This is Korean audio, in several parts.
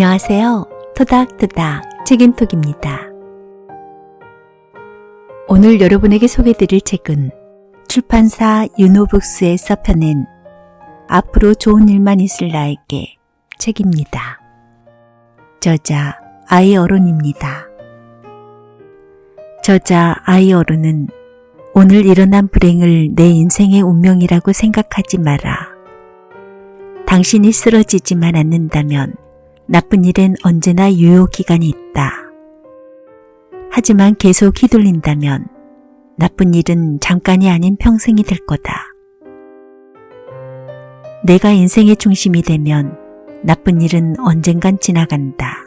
안녕하세요. 토닥토닥 책인톡입니다. 오늘 여러분에게 소개드릴 책은 출판사 유노북스에서 펴낸 앞으로 좋은 일만 있을 나에게 책입니다. 저자 아이어론입니다. 저자 아이어론은 오늘 일어난 불행을 내 인생의 운명이라고 생각하지 마라. 당신이 쓰러지지만 않는다면 나쁜 일엔 언제나 유효기간이 있다. 하지만 계속 휘둘린다면 나쁜 일은 잠깐이 아닌 평생이 될 거다. 내가 인생의 중심이 되면 나쁜 일은 언젠간 지나간다.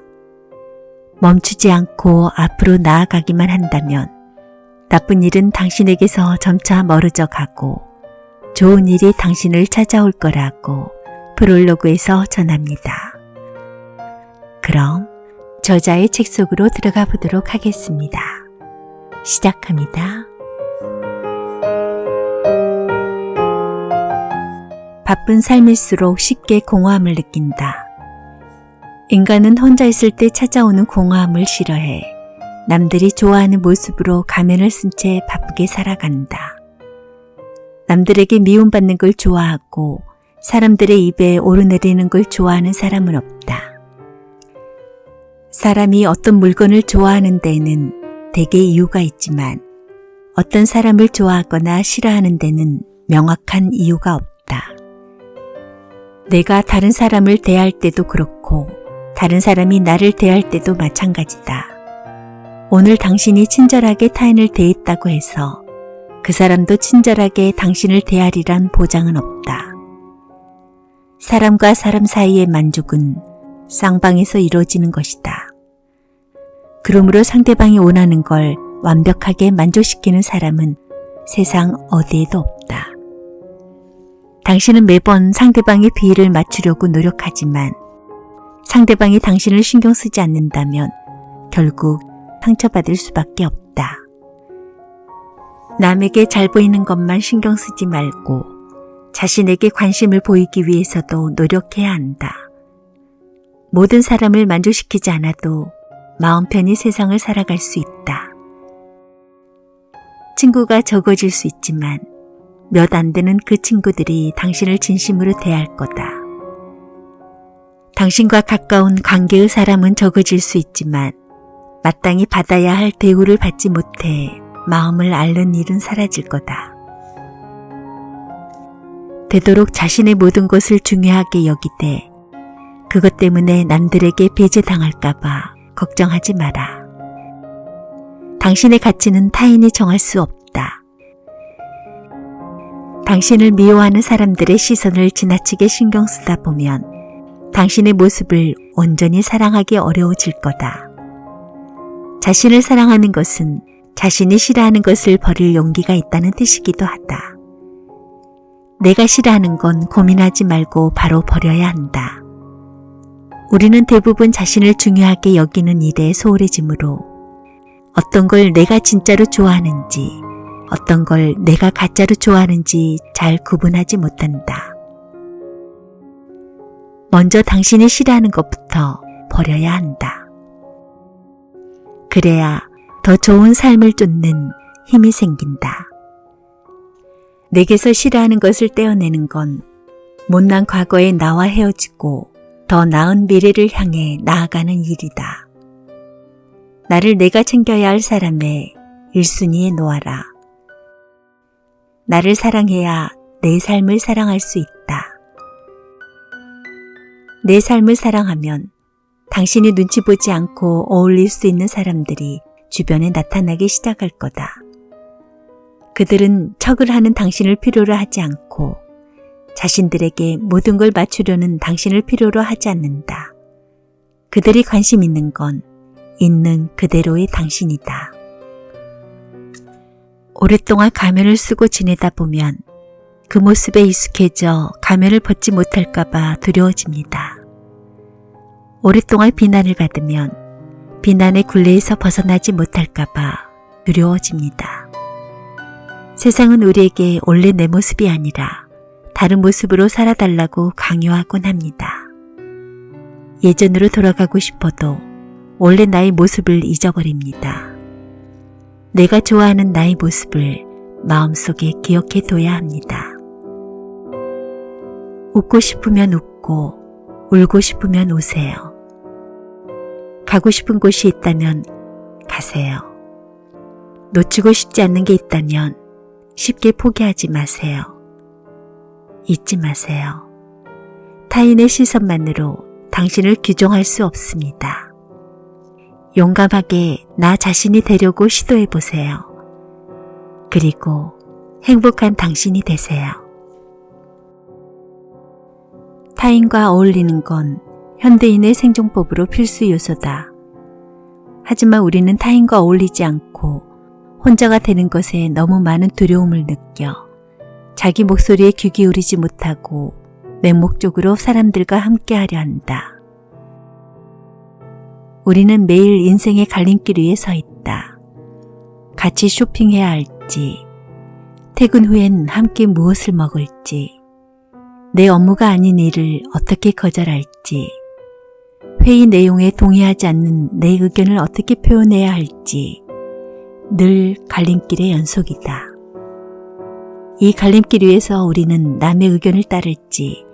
멈추지 않고 앞으로 나아가기만 한다면 나쁜 일은 당신에게서 점차 멀어져 가고 좋은 일이 당신을 찾아올 거라고 프롤로그에서 전합니다. 그럼 저자의 책 속으로 들어가 보도록 하겠습니다. 시작합니다. 바쁜 삶일수록 쉽게 공허함을 느낀다. 인간은 혼자 있을 때 찾아오는 공허함을 싫어해 남들이 좋아하는 모습으로 가면을 쓴 채 바쁘게 살아간다. 남들에게 미움받는 걸 좋아하고 사람들의 입에 오르내리는 걸 좋아하는 사람은 없다. 사람이 어떤 물건을 좋아하는 데에는 대개 이유가 있지만 어떤 사람을 좋아하거나 싫어하는 데는 명확한 이유가 없다. 내가 다른 사람을 대할 때도 그렇고 다른 사람이 나를 대할 때도 마찬가지다. 오늘 당신이 친절하게 타인을 대했다고 해서 그 사람도 친절하게 당신을 대하리란 보장은 없다. 사람과 사람 사이의 만족은 쌍방에서 이루어지는 것이다. 그러므로 상대방이 원하는 걸 완벽하게 만족시키는 사람은 세상 어디에도 없다. 당신은 매번 상대방의 비위를 맞추려고 노력하지만 상대방이 당신을 신경 쓰지 않는다면 결국 상처받을 수밖에 없다. 남에게 잘 보이는 것만 신경 쓰지 말고 자신에게 관심을 보이기 위해서도 노력해야 한다. 모든 사람을 만족시키지 않아도 마음 편히 세상을 살아갈 수 있다. 친구가 적어질 수 있지만 몇 안 되는 그 친구들이 당신을 진심으로 대할 거다. 당신과 가까운 관계의 사람은 적어질 수 있지만 마땅히 받아야 할 대우를 받지 못해 마음을 앓는 일은 사라질 거다. 되도록 자신의 모든 것을 중요하게 여기되 그것 때문에 남들에게 배제당할까봐 걱정하지 마라. 당신의 가치는 타인이 정할 수 없다. 당신을 미워하는 사람들의 시선을 지나치게 신경 쓰다 보면 당신의 모습을 온전히 사랑하기 어려워질 거다. 자신을 사랑하는 것은 자신이 싫어하는 것을 버릴 용기가 있다는 뜻이기도 하다. 내가 싫어하는 건 고민하지 말고 바로 버려야 한다. 우리는 대부분 자신을 중요하게 여기는 일에 소홀해지므로 어떤 걸 내가 진짜로 좋아하는지 어떤 걸 내가 가짜로 좋아하는지 잘 구분하지 못한다. 먼저 당신이 싫어하는 것부터 버려야 한다. 그래야 더 좋은 삶을 쫓는 힘이 생긴다. 내게서 싫어하는 것을 떼어내는 건 못난 과거의 나와 헤어지고 더 나은 미래를 향해 나아가는 일이다. 나를 내가 챙겨야 할 사람의 1순위에 놓아라. 나를 사랑해야 내 삶을 사랑할 수 있다. 내 삶을 사랑하면 당신이 눈치 보지 않고 어울릴 수 있는 사람들이 주변에 나타나기 시작할 거다. 그들은 척을 하는 당신을 필요로 하지 않고 자신들에게 모든 걸 맞추려는 당신을 필요로 하지 않는다. 그들이 관심 있는 건 있는 그대로의 당신이다. 오랫동안 가면을 쓰고 지내다 보면 그 모습에 익숙해져 가면을 벗지 못할까봐 두려워집니다. 오랫동안 비난을 받으면 비난의 굴레에서 벗어나지 못할까봐 두려워집니다. 세상은 우리에게 원래 내 모습이 아니라 다른 모습으로 살아달라고 강요하곤 합니다. 예전으로 돌아가고 싶어도 원래 나의 모습을 잊어버립니다. 내가 좋아하는 나의 모습을 마음속에 기억해 둬야 합니다. 웃고 싶으면 웃고 울고 싶으면 우세요. 가고 싶은 곳이 있다면 가세요. 놓치고 싶지 않는 게 있다면 쉽게 포기하지 마세요. 잊지 마세요. 타인의 시선만으로 당신을 규정할 수 없습니다. 용감하게 나 자신이 되려고 시도해 보세요. 그리고 행복한 당신이 되세요. 타인과 어울리는 건 현대인의 생존법으로 필수 요소다. 하지만 우리는 타인과 어울리지 않고 혼자가 되는 것에 너무 많은 두려움을 느껴 자기 목소리에 귀 기울이지 못하고 맹목적으로 사람들과 함께하려 한다. 우리는 매일 인생의 갈림길 위에 서 있다. 같이 쇼핑해야 할지, 퇴근 후엔 함께 무엇을 먹을지, 내 업무가 아닌 일을 어떻게 거절할지, 회의 내용에 동의하지 않는 내 의견을 어떻게 표현해야 할지 늘 갈림길의 연속이다. 이 갈림길 위에서 우리는 남의 의견을 따를지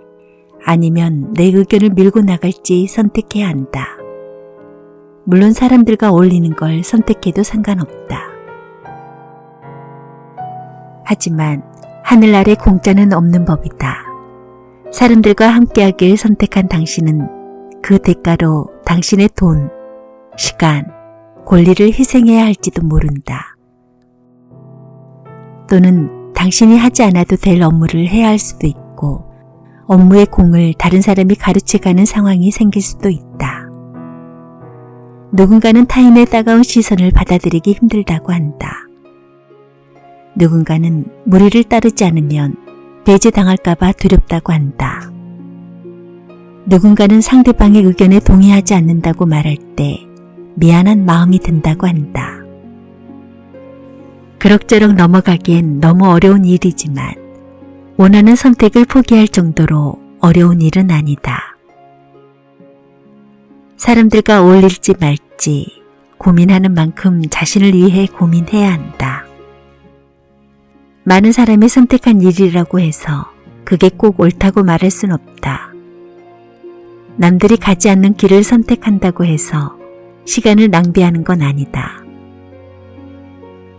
아니면 내 의견을 밀고 나갈지 선택해야 한다. 물론 사람들과 어울리는 걸 선택해도 상관없다. 하지만 하늘 아래 공짜는 없는 법이다. 사람들과 함께하길 선택한 당신은 그 대가로 당신의 돈, 시간, 권리를 희생해야 할지도 모른다. 또는 당신이 하지 않아도 될 업무를 해야 할 수도 있고 업무의 공을 다른 사람이 가르쳐가는 상황이 생길 수도 있다. 누군가는 타인의 따가운 시선을 받아들이기 힘들다고 한다. 누군가는 무리를 따르지 않으면 배제당할까봐 두렵다고 한다. 누군가는 상대방의 의견에 동의하지 않는다고 말할 때 미안한 마음이 든다고 한다. 그럭저럭 넘어가기엔 너무 어려운 일이지만 원하는 선택을 포기할 정도로 어려운 일은 아니다. 사람들과 어울릴지 말지 고민하는 만큼 자신을 위해 고민해야 한다. 많은 사람이 선택한 일이라고 해서 그게 꼭 옳다고 말할 순 없다. 남들이 가지 않는 길을 선택한다고 해서 시간을 낭비하는 건 아니다.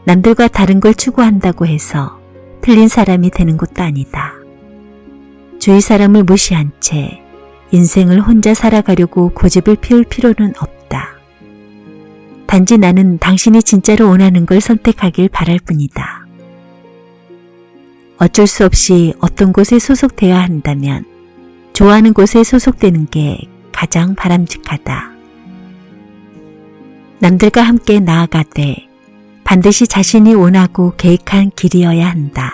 남들과 다른 걸 추구한다고 해서 틀린 사람이 되는 것도 아니다. 주위 사람을 무시한 채 인생을 혼자 살아가려고 고집을 피울 필요는 없다. 단지 나는 당신이 진짜로 원하는 걸 선택하길 바랄 뿐이다. 어쩔 수 없이 어떤 곳에 소속되어야 한다면 좋아하는 곳에 소속되는 게 가장 바람직하다. 남들과 함께 나아가되 반드시 자신이 원하고 계획한 길이어야 한다.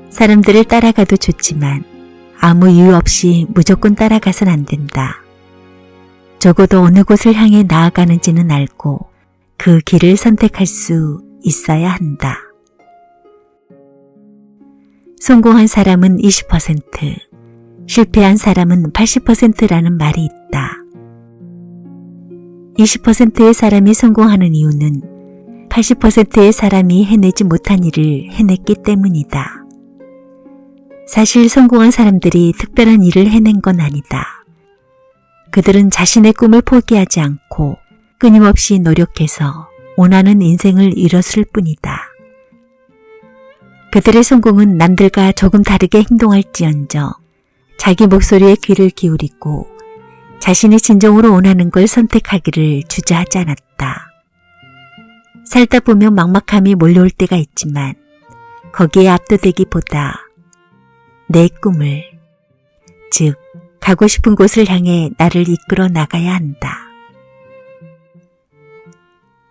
사람들을 따라가도 좋지만 아무 이유 없이 무조건 따라가선 안 된다. 적어도 어느 곳을 향해 나아가는지는 알고 그 길을 선택할 수 있어야 한다. 성공한 사람은 20%, 실패한 사람은 80%라는 말이 있다. 20%의 사람이 성공하는 이유는 80%의 사람이 해내지 못한 일을 해냈기 때문이다. 사실 성공한 사람들이 특별한 일을 해낸 건 아니다. 그들은 자신의 꿈을 포기하지 않고 끊임없이 노력해서 원하는 인생을 이뤘을 뿐이다. 그들의 성공은 남들과 조금 다르게 행동할지언정 자기 목소리에 귀를 기울이고 자신이 진정으로 원하는 걸 선택하기를 주저하지 않았다. 살다 보면 막막함이 몰려올 때가 있지만 거기에 압도되기보다 내 꿈을, 즉 가고 싶은 곳을 향해 나를 이끌어 나가야 한다.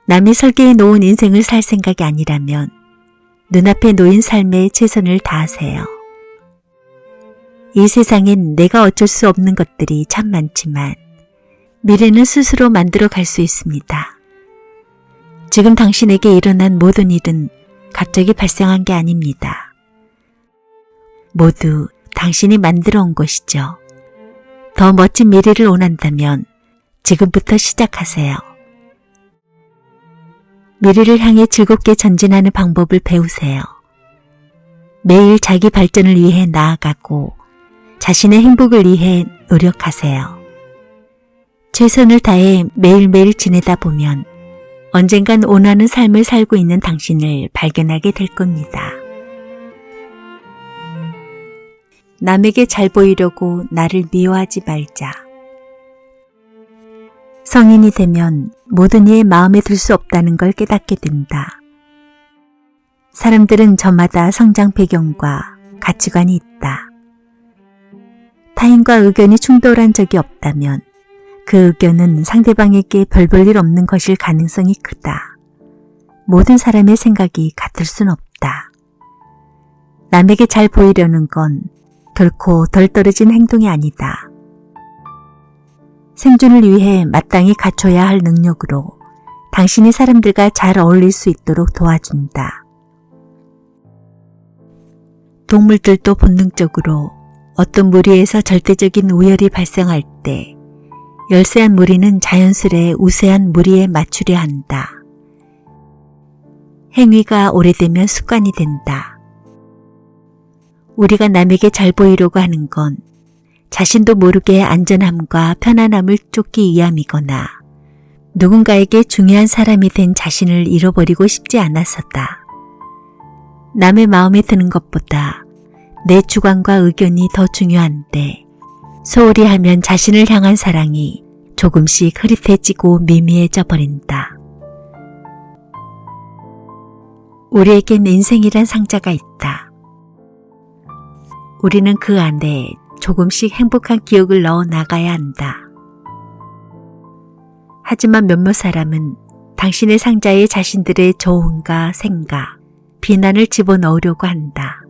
남이 설계해 놓은 인생을 살 생각이 아니라면 눈앞에 놓인 삶에 최선을 다하세요. 이 세상엔 내가 어쩔 수 없는 것들이 참 많지만 미래는 스스로 만들어 갈 수 있습니다. 지금 당신에게 일어난 모든 일은 갑자기 발생한 게 아닙니다. 모두 당신이 만들어 온 것이죠. 더 멋진 미래를 원한다면 지금부터 시작하세요. 미래를 향해 즐겁게 전진하는 방법을 배우세요. 매일 자기 발전을 위해 나아가고 자신의 행복을 위해 노력하세요. 최선을 다해 매일매일 지내다 보면 언젠간 원하는 삶을 살고 있는 당신을 발견하게 될 겁니다. 남에게 잘 보이려고 나를 미워하지 말자. 성인이 되면 모든 이의 마음에 들 수 없다는 걸 깨닫게 된다. 사람들은 저마다 성장 배경과 가치관이 있다. 타인과 의견이 충돌한 적이 없다면 그 의견은 상대방에게 별 볼 일 없는 것일 가능성이 크다. 모든 사람의 생각이 같을 순 없다. 남에게 잘 보이려는 건 결코 덜 떨어진 행동이 아니다. 생존을 위해 마땅히 갖춰야 할 능력으로 당신이 사람들과 잘 어울릴 수 있도록 도와준다. 동물들도 본능적으로 어떤 무리에서 절대적인 우열이 발생할 때 열세한 무리는 자연스레 우세한 무리에 맞추려 한다. 행위가 오래되면 습관이 된다. 우리가 남에게 잘 보이려고 하는 건 자신도 모르게 안전함과 편안함을 쫓기 위함이거나 누군가에게 중요한 사람이 된 자신을 잃어버리고 싶지 않아서다. 남의 마음에 드는 것보다 내 주관과 의견이 더 중요한데 소홀히 하면 자신을 향한 사랑이 조금씩 흐릿해지고 미미해져 버린다. 우리에겐 인생이란 상자가 있다. 우리는 그 안에 조금씩 행복한 기억을 넣어 나가야 한다. 하지만 몇몇 사람은 당신의 상자에 자신들의 조언과 생각, 비난을 집어넣으려고 한다.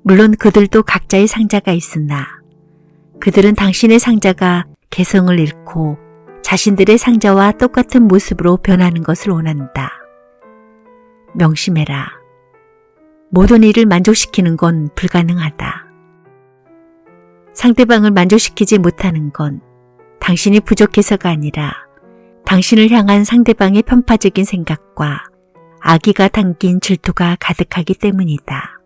물론 그들도 각자의 상자가 있으나 그들은 당신의 상자가 개성을 잃고 자신들의 상자와 똑같은 모습으로 변하는 것을 원한다. 명심해라. 모든 일을 만족시키는 건 불가능하다. 상대방을 만족시키지 못하는 건 당신이 부족해서가 아니라 당신을 향한 상대방의 편파적인 생각과 악의가 담긴 질투가 가득하기 때문이다.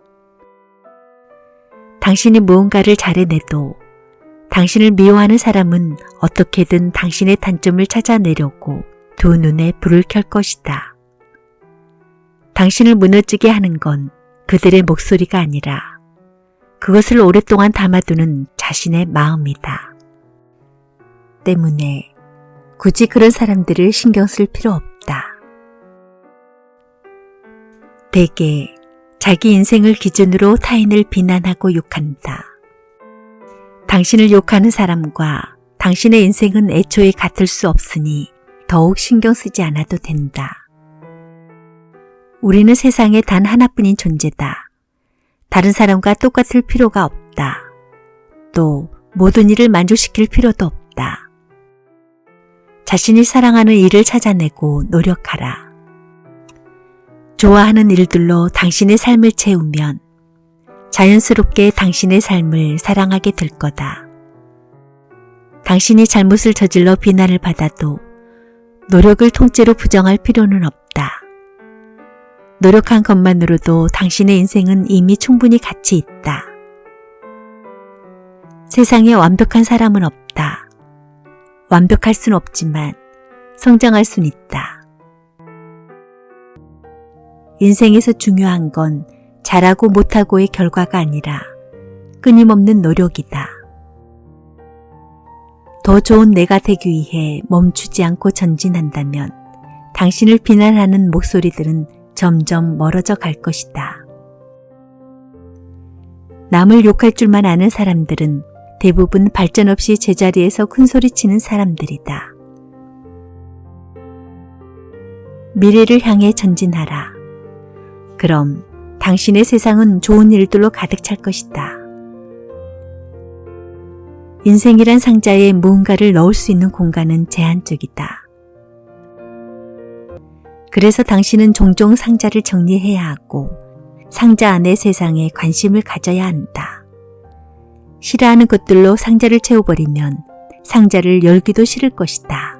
당신이 무언가를 잘해내도 당신을 미워하는 사람은 어떻게든 당신의 단점을 찾아내려고 두 눈에 불을 켤 것이다. 당신을 무너지게 하는 건 그들의 목소리가 아니라 그것을 오랫동안 담아두는 자신의 마음이다. 때문에 굳이 그런 사람들을 신경 쓸 필요 없다. 대개 자기 인생을 기준으로 타인을 비난하고 욕한다. 당신을 욕하는 사람과 당신의 인생은 애초에 같을 수 없으니 더욱 신경 쓰지 않아도 된다. 우리는 세상에 단 하나뿐인 존재다. 다른 사람과 똑같을 필요가 없다. 또 모든 일을 만족시킬 필요도 없다. 자신이 사랑하는 일을 찾아내고 노력하라. 좋아하는 일들로 당신의 삶을 채우면 자연스럽게 당신의 삶을 사랑하게 될 거다. 당신이 잘못을 저질러 비난을 받아도 노력을 통째로 부정할 필요는 없다. 노력한 것만으로도 당신의 인생은 이미 충분히 가치 있다. 세상에 완벽한 사람은 없다. 완벽할 순 없지만 성장할 순 있다. 인생에서 중요한 건 잘하고 못하고의 결과가 아니라 끊임없는 노력이다. 더 좋은 내가 되기 위해 멈추지 않고 전진한다면 당신을 비난하는 목소리들은 점점 멀어져 갈 것이다. 남을 욕할 줄만 아는 사람들은 대부분 발전 없이 제자리에서 큰소리치는 사람들이다. 미래를 향해 전진하라. 그럼 당신의 세상은 좋은 일들로 가득 찰 것이다. 인생이란 상자에 무언가를 넣을 수 있는 공간은 제한적이다. 그래서 당신은 종종 상자를 정리해야 하고 상자 안의 세상에 관심을 가져야 한다. 싫어하는 것들로 상자를 채워버리면 상자를 열기도 싫을 것이다.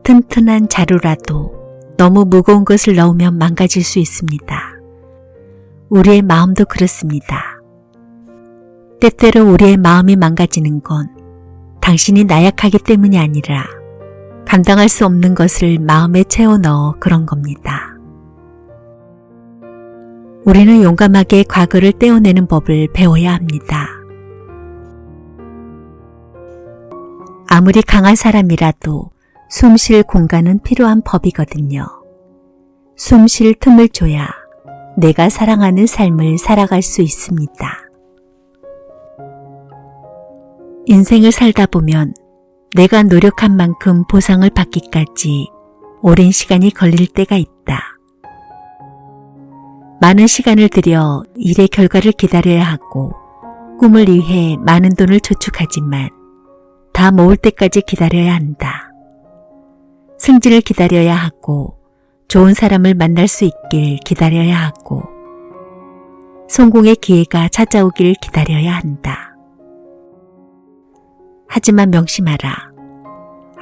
튼튼한 자루라도 너무 무거운 것을 넣으면 망가질 수 있습니다. 우리의 마음도 그렇습니다. 때때로 우리의 마음이 망가지는 건 당신이 나약하기 때문이 아니라 감당할 수 없는 것을 마음에 채워 넣어 그런 겁니다. 우리는 용감하게 과거를 떼어내는 법을 배워야 합니다. 아무리 강한 사람이라도 숨 쉴 공간은 필요한 법이거든요. 숨 쉴 틈을 줘야 내가 사랑하는 삶을 살아갈 수 있습니다. 인생을 살다 보면 내가 노력한 만큼 보상을 받기까지 오랜 시간이 걸릴 때가 있다. 많은 시간을 들여 일의 결과를 기다려야 하고 꿈을 위해 많은 돈을 저축하지만 다 모을 때까지 기다려야 한다. 승진을 기다려야 하고 좋은 사람을 만날 수 있길 기다려야 하고 성공의 기회가 찾아오길 기다려야 한다. 하지만 명심하라.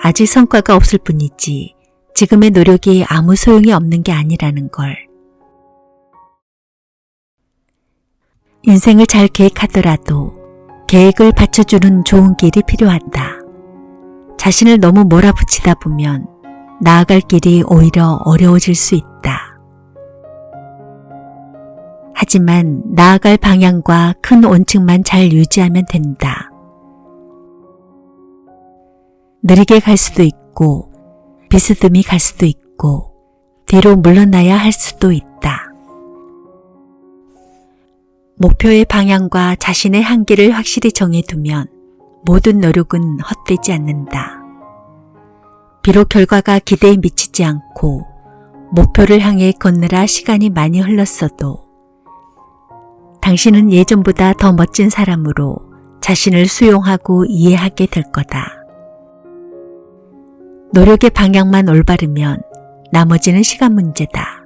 아직 성과가 없을 뿐이지 지금의 노력이 아무 소용이 없는 게 아니라는 걸. 인생을 잘 계획하더라도 계획을 받쳐주는 좋은 길이 필요하다. 자신을 너무 몰아붙이다 보면 나아갈 길이 오히려 어려워질 수 있다. 하지만 나아갈 방향과 큰 원칙만 잘 유지하면 된다. 느리게 갈 수도 있고 비스듬히 갈 수도 있고 뒤로 물러나야 할 수도 있다. 목표의 방향과 자신의 한계를 확실히 정해두면 모든 노력은 헛되지 않는다. 비록 결과가 기대에 미치지 않고 목표를 향해 걷느라 시간이 많이 흘렀어도 당신은 예전보다 더 멋진 사람으로 자신을 수용하고 이해하게 될 거다. 노력의 방향만 올바르면 나머지는 시간 문제다.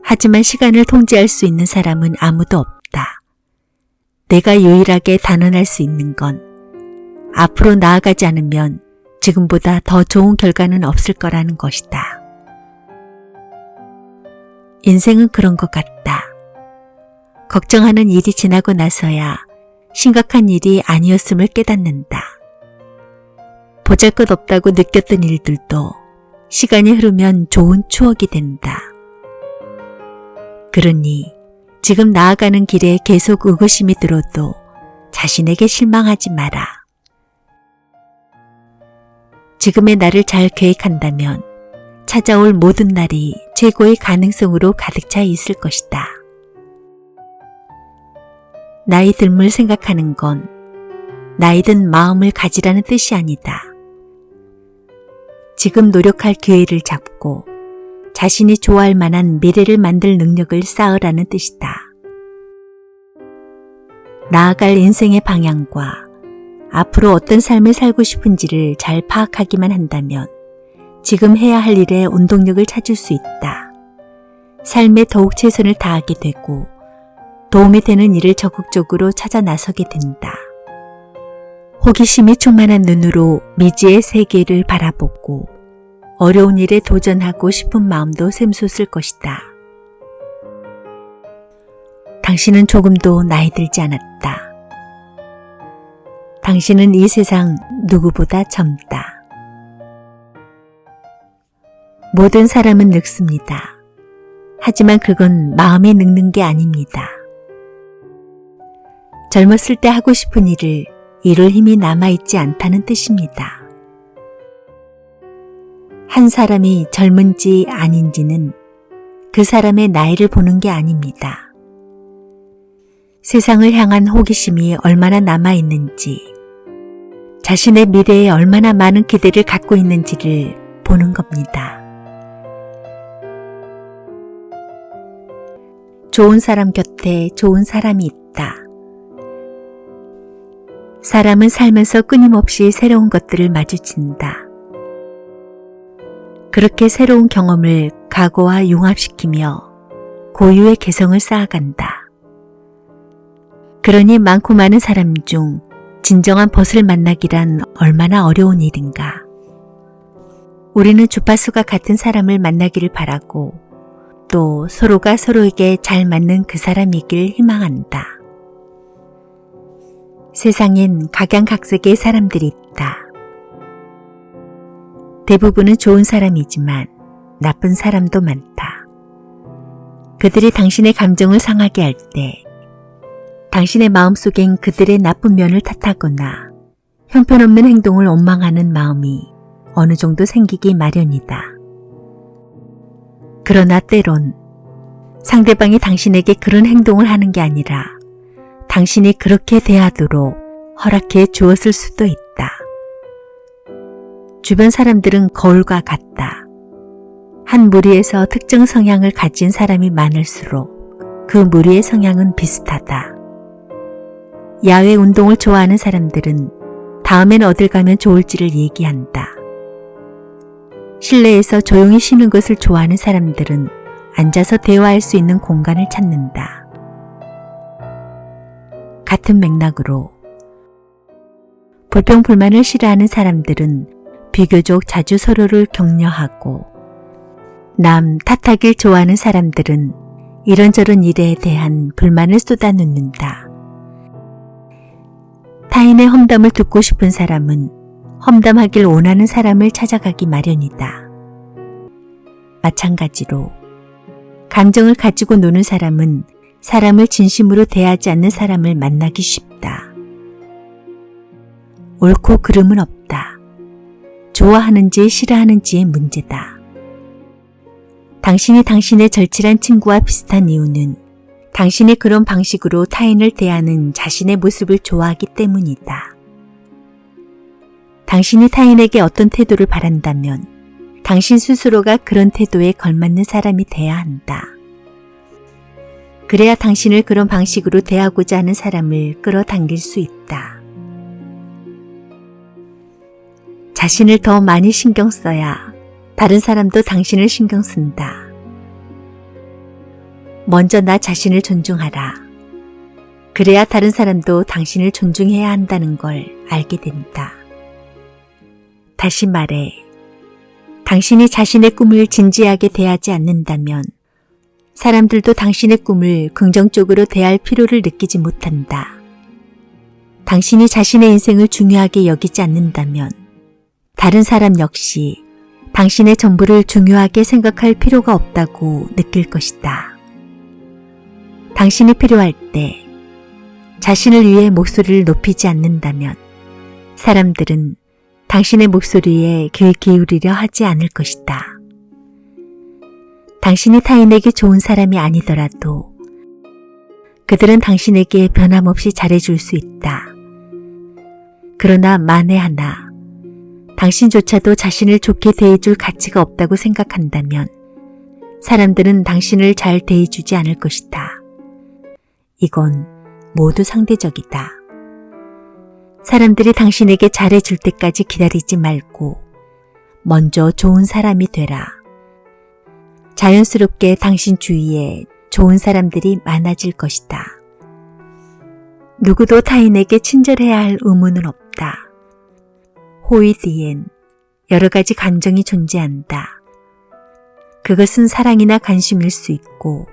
하지만 시간을 통제할 수 있는 사람은 아무도 없다. 내가 유일하게 단언할 수 있는 건 앞으로 나아가지 않으면 지금보다 더 좋은 결과는 없을 거라는 것이다. 인생은 그런 것 같다. 걱정하는 일이 지나고 나서야 심각한 일이 아니었음을 깨닫는다. 보잘것없다고 느꼈던 일들도 시간이 흐르면 좋은 추억이 된다. 그러니 지금 나아가는 길에 계속 의구심이 들어도 자신에게 실망하지 마라. 지금의 나를 잘 계획한다면 찾아올 모든 날이 최고의 가능성으로 가득 차 있을 것이다. 나이 듦을 생각하는 건 나이 든 마음을 가지라는 뜻이 아니다. 지금 노력할 기회를 잡고 자신이 좋아할 만한 미래를 만들 능력을 쌓으라는 뜻이다. 나아갈 인생의 방향과 앞으로 어떤 삶을 살고 싶은지를 잘 파악하기만 한다면 지금 해야 할 일에 운동력을 찾을 수 있다. 삶에 더욱 최선을 다하게 되고 도움이 되는 일을 적극적으로 찾아 나서게 된다. 호기심이 충만한 눈으로 미지의 세계를 바라보고 어려운 일에 도전하고 싶은 마음도 샘솟을 것이다. 당신은 조금도 나이 들지 않았다. 당신은 이 세상 누구보다 젊다. 모든 사람은 늙습니다. 하지만 그건 마음이 늙는 게 아닙니다. 젊었을 때 하고 싶은 일을 이룰 힘이 남아있지 않다는 뜻입니다. 한 사람이 젊은지 아닌지는 그 사람의 나이를 보는 게 아닙니다. 세상을 향한 호기심이 얼마나 남아있는지, 자신의 미래에 얼마나 많은 기대를 갖고 있는지를 보는 겁니다. 좋은 사람 곁에 좋은 사람이 있다. 사람은 살면서 끊임없이 새로운 것들을 마주친다. 그렇게 새로운 경험을 각오와 융합시키며 고유의 개성을 쌓아간다. 그러니 많고 많은 사람 중 진정한 벗을 만나기란 얼마나 어려운 일인가. 우리는 주파수가 같은 사람을 만나기를 바라고 또 서로가 서로에게 잘 맞는 그 사람이길 희망한다. 세상엔 각양각색의 사람들이 있다. 대부분은 좋은 사람이지만 나쁜 사람도 많다. 그들이 당신의 감정을 상하게 할 때 당신의 마음속엔 그들의 나쁜 면을 탓하거나 형편없는 행동을 원망하는 마음이 어느 정도 생기기 마련이다. 그러나 때론 상대방이 당신에게 그런 행동을 하는 게 아니라 당신이 그렇게 대하도록 허락해 주었을 수도 있다. 주변 사람들은 거울과 같다. 한 무리에서 특정 성향을 가진 사람이 많을수록 그 무리의 성향은 비슷하다. 야외 운동을 좋아하는 사람들은 다음엔 어딜 가면 좋을지를 얘기한다. 실내에서 조용히 쉬는 것을 좋아하는 사람들은 앉아서 대화할 수 있는 공간을 찾는다. 같은 맥락으로 불평불만을 싫어하는 사람들은 비교적 자주 서로를 격려하고 남 탓하길 좋아하는 사람들은 이런저런 일에 대한 불만을 쏟아놓는다. 타인의 험담을 듣고 싶은 사람은 험담하길 원하는 사람을 찾아가기 마련이다. 마찬가지로 감정을 가지고 노는 사람은 사람을 진심으로 대하지 않는 사람을 만나기 쉽다. 옳고 그름은 없다. 좋아하는지 싫어하는지의 문제다. 당신이 당신의 절친한 친구와 비슷한 이유는 당신이 그런 방식으로 타인을 대하는 자신의 모습을 좋아하기 때문이다. 당신이 타인에게 어떤 태도를 바란다면 당신 스스로가 그런 태도에 걸맞는 사람이 돼야 한다. 그래야 당신을 그런 방식으로 대하고자 하는 사람을 끌어당길 수 있다. 자신을 더 많이 신경 써야 다른 사람도 당신을 신경 쓴다. 먼저 나 자신을 존중하라. 그래야 다른 사람도 당신을 존중해야 한다는 걸 알게 된다. 다시 말해, 당신이 자신의 꿈을 진지하게 대하지 않는다면 사람들도 당신의 꿈을 긍정적으로 대할 필요를 느끼지 못한다. 당신이 자신의 인생을 중요하게 여기지 않는다면 다른 사람 역시 당신의 전부를 중요하게 생각할 필요가 없다고 느낄 것이다. 당신이 필요할 때 자신을 위해 목소리를 높이지 않는다면 사람들은 당신의 목소리에 귀 기울이려 하지 않을 것이다. 당신이 타인에게 좋은 사람이 아니더라도 그들은 당신에게 변함없이 잘해줄 수 있다. 그러나 만에 하나 당신조차도 자신을 좋게 대해줄 가치가 없다고 생각한다면 사람들은 당신을 잘 대해주지 않을 것이다. 이건 모두 상대적이다. 사람들이 당신에게 잘해줄 때까지 기다리지 말고 먼저 좋은 사람이 되라. 자연스럽게 당신 주위에 좋은 사람들이 많아질 것이다. 누구도 타인에게 친절해야 할 의무는 없다. 호의 뒤엔 여러 가지 감정이 존재한다. 그것은 사랑이나 관심일 수 있고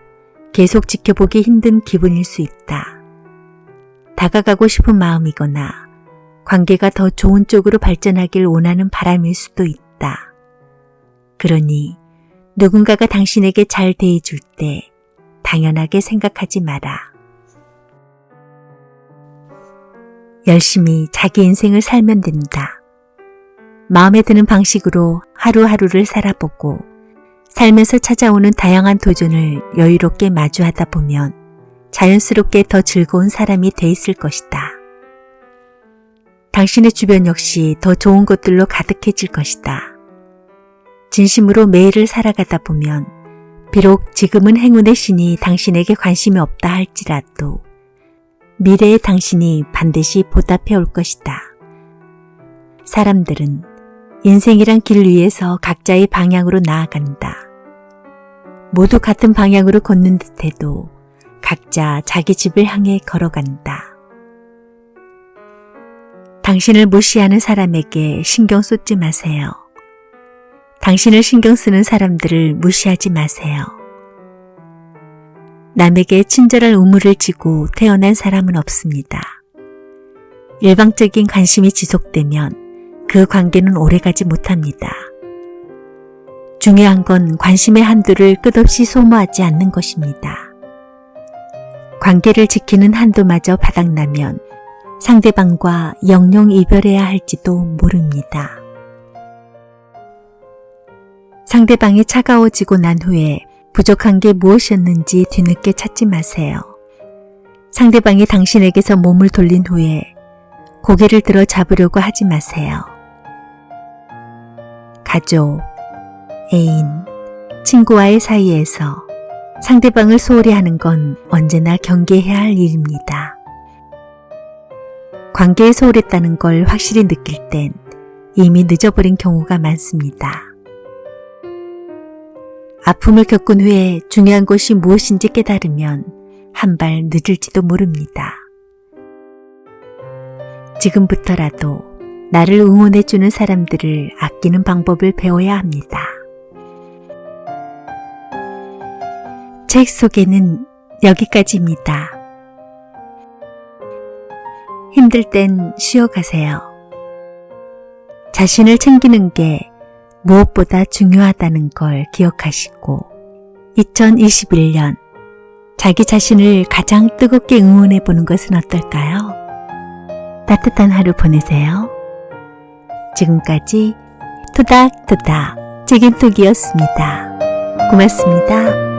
계속 지켜보기 힘든 기분일 수 있다. 다가가고 싶은 마음이거나 관계가 더 좋은 쪽으로 발전하길 원하는 바람일 수도 있다. 그러니 누군가가 당신에게 잘 대해줄 때 당연하게 생각하지 마라. 열심히 자기 인생을 살면 된다. 마음에 드는 방식으로 하루하루를 살아보고 살면서 찾아오는 다양한 도전을 여유롭게 마주하다 보면 자연스럽게 더 즐거운 사람이 돼 있을 것이다. 당신의 주변 역시 더 좋은 것들로 가득해질 것이다. 진심으로 매일을 살아가다 보면 비록 지금은 행운의 신이 당신에게 관심이 없다 할지라도 미래의 당신이 반드시 보답해 올 것이다. 사람들은 인생이란 길 위에서 각자의 방향으로 나아간다. 모두 같은 방향으로 걷는 듯해도 각자 자기 집을 향해 걸어간다. 당신을 무시하는 사람에게 신경 쏟지 마세요. 당신을 신경 쓰는 사람들을 무시하지 마세요. 남에게 친절할 의무를 지고 태어난 사람은 없습니다. 일방적인 관심이 지속되면 그 관계는 오래가지 못합니다. 중요한 건 관심의 한도를 끝없이 소모하지 않는 것입니다. 관계를 지키는 한도마저 바닥나면 상대방과 영영 이별해야 할지도 모릅니다. 상대방이 차가워지고 난 후에 부족한 게 무엇이었는지 뒤늦게 찾지 마세요. 상대방이 당신에게서 몸을 돌린 후에 고개를 들어 잡으려고 하지 마세요. 가족, 애인, 친구와의 사이에서 상대방을 소홀히 하는 건 언제나 경계해야 할 일입니다. 관계에 소홀했다는 걸 확실히 느낄 땐 이미 늦어버린 경우가 많습니다. 아픔을 겪은 후에 중요한 것이 무엇인지 깨달으면 한 발 늦을지도 모릅니다. 지금부터라도 나를 응원해주는 사람들을 아끼는 방법을 배워야 합니다. 책 소개는 여기까지입니다. 힘들 땐 쉬어가세요. 자신을 챙기는 게 무엇보다 중요하다는 걸 기억하시고 2021년 자기 자신을 가장 뜨겁게 응원해 보는 것은 어떨까요? 따뜻한 하루 보내세요. 지금까지 토닥토닥 책임톡이었습니다. 고맙습니다.